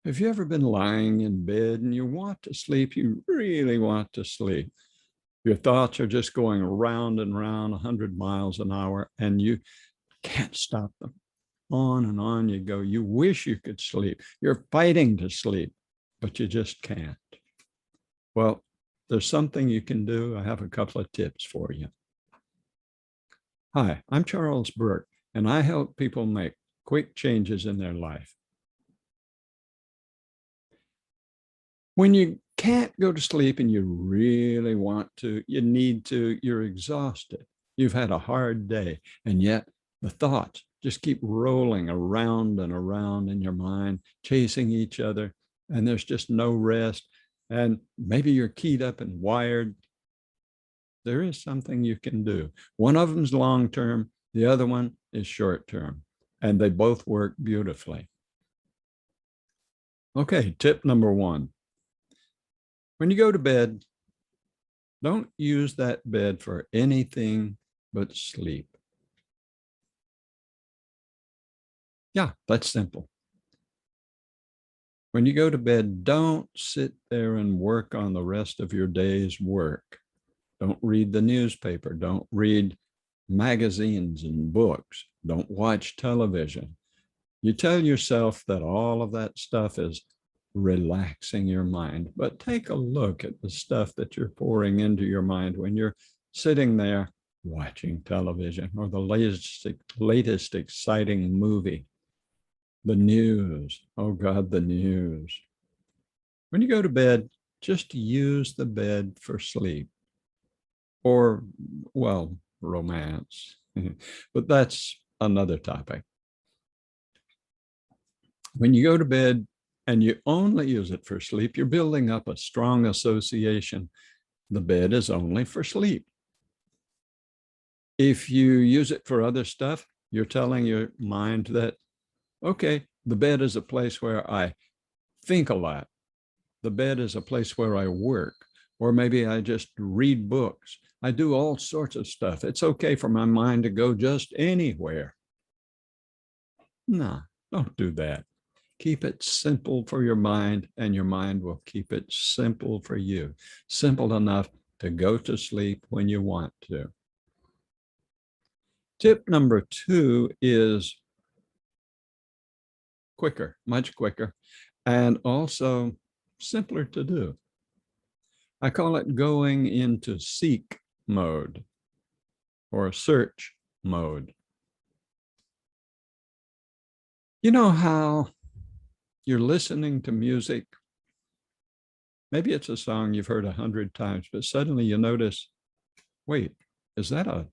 Have you ever been lying in bed and you want to sleep? You really want to sleep. Your thoughts are just going round and round 100 miles an hour and you can't stop them. On and on you go. You wish you could sleep. You're fighting to sleep, but you just can't. Well, there's something you can do. I have a couple of tips for you. Hi, I'm Charles Burke, and I help people make quick changes in their life. When you can't go to sleep and you really want to, you need to, you're exhausted. You've had a hard day, and yet the thoughts just keep rolling around and around in your mind, chasing each other, and there's just no rest. And maybe you're keyed up and wired. There is something you can do. One of them's long-term, the other one is short-term, and they both work beautifully. Okay, tip number one. When you go to bed, don't use that bed for anything but sleep. Yeah, that's simple. When you go to bed, don't sit there and work on the rest of your day's work. Don't read the newspaper. Don't read magazines and books. Don't watch television. You tell yourself that all of that stuff is relaxing your mind, but take a look at the stuff that you're pouring into your mind when you're sitting there watching television or the latest exciting movie, the news. Oh God, the news. When you go to bed, just use the bed for sleep or, well, romance, but that's another topic. When you go to bed and you only use it for sleep, you're building up a strong association. The bed is only for sleep. If you use it for other stuff, you're telling your mind that, okay, the bed is a place where I think a lot. The bed is a place where I work, or maybe I just read books. I do all sorts of stuff. It's okay for my mind to go just anywhere. No, don't do that. Keep it simple for your mind, and your mind will keep it simple for you. Simple enough to go to sleep when you want to. Tip number two is quicker, much quicker, and also simpler to do. I call it going into seek mode or search mode. You know how you're listening to music? Maybe it's a song you've heard 100 times, but suddenly you notice, wait, is that a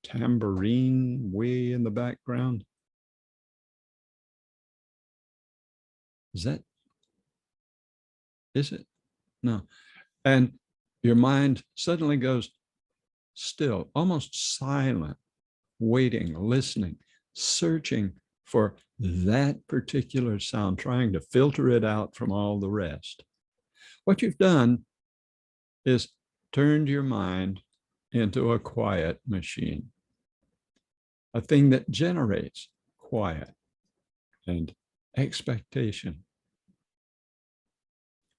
tambourine way in the background? Is it? No. And your mind suddenly goes still, almost silent, waiting, listening, searching for that particular sound, trying to filter it out from all the rest. What you've done is turned your mind into a quiet machine, a thing that generates quiet and expectation.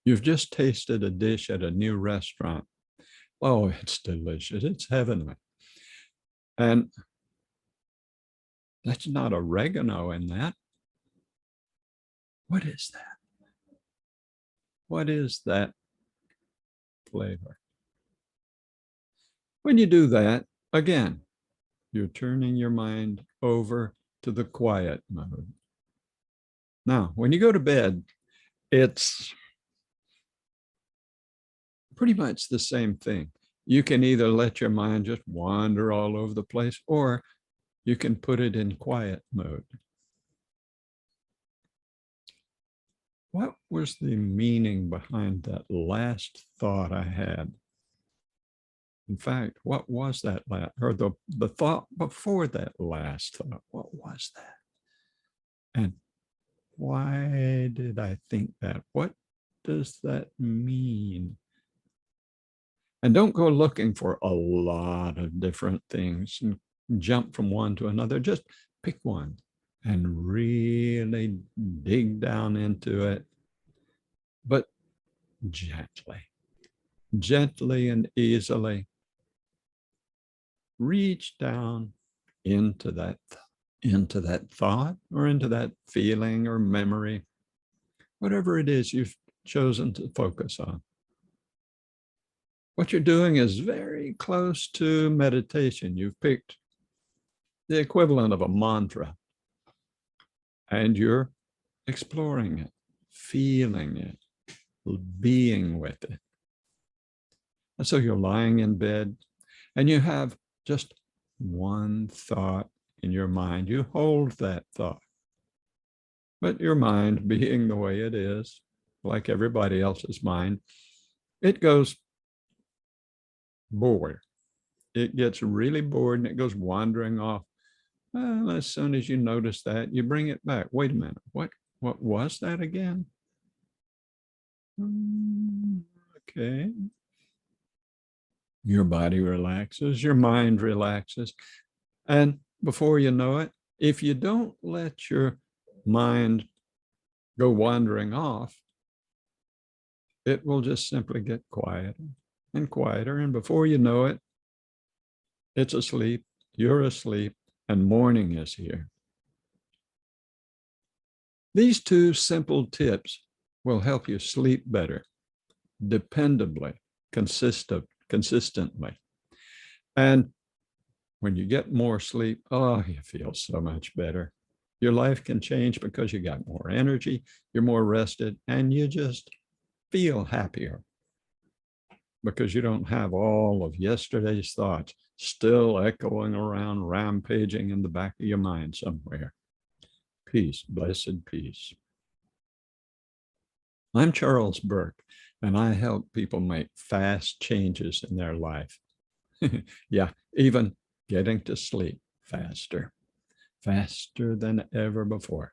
You've just tasted a dish at a new restaurant. Oh, it's delicious. It's heavenly. And that's not oregano in that. What is that? What is that flavor? When you do that, again, you're turning your mind over to the quiet mode. Now, when you go to bed, it's pretty much the same thing. You can either let your mind just wander all over the place, or you can put it in quiet mode. What was the meaning behind that last thought I had? In fact, what was that last, or the thought before that last thought? What was that? And why did I think that? What does that mean? And don't go looking for a lot of different things and jump from one to another. Just pick one. and really dig down into it, but gently, gently and easily reach down into that thought or into that feeling or memory, whatever it is you've chosen to focus on. What you're doing is very close to meditation. You've picked the equivalent of a mantra, and you're exploring it, feeling it, being with it. And so you're lying in bed and you have just one thought in your mind. You hold that thought. But your mind, being the way it is, like everybody else's mind, it goes bored. It gets really bored and it goes wandering off. Well, as soon as you notice that, you bring it back. Wait a minute. What was that again? Okay. Your body relaxes, your mind relaxes. And before you know it, if you don't let your mind go wandering off, it will just simply get quieter and quieter. And before you know it, it's asleep, you're asleep, and morning is here. These two simple tips will help you sleep better, dependably, consistently. And when you get more sleep, oh, you feel so much better. Your life can change because you got more energy, you're more rested, and you just feel happier because you don't have all of yesterday's thoughts still echoing around, rampaging in the back of your mind somewhere. Peace, blessed peace. I'm Charles Burke, and I help people make fast changes in their life. Yeah, even getting to sleep faster than ever before.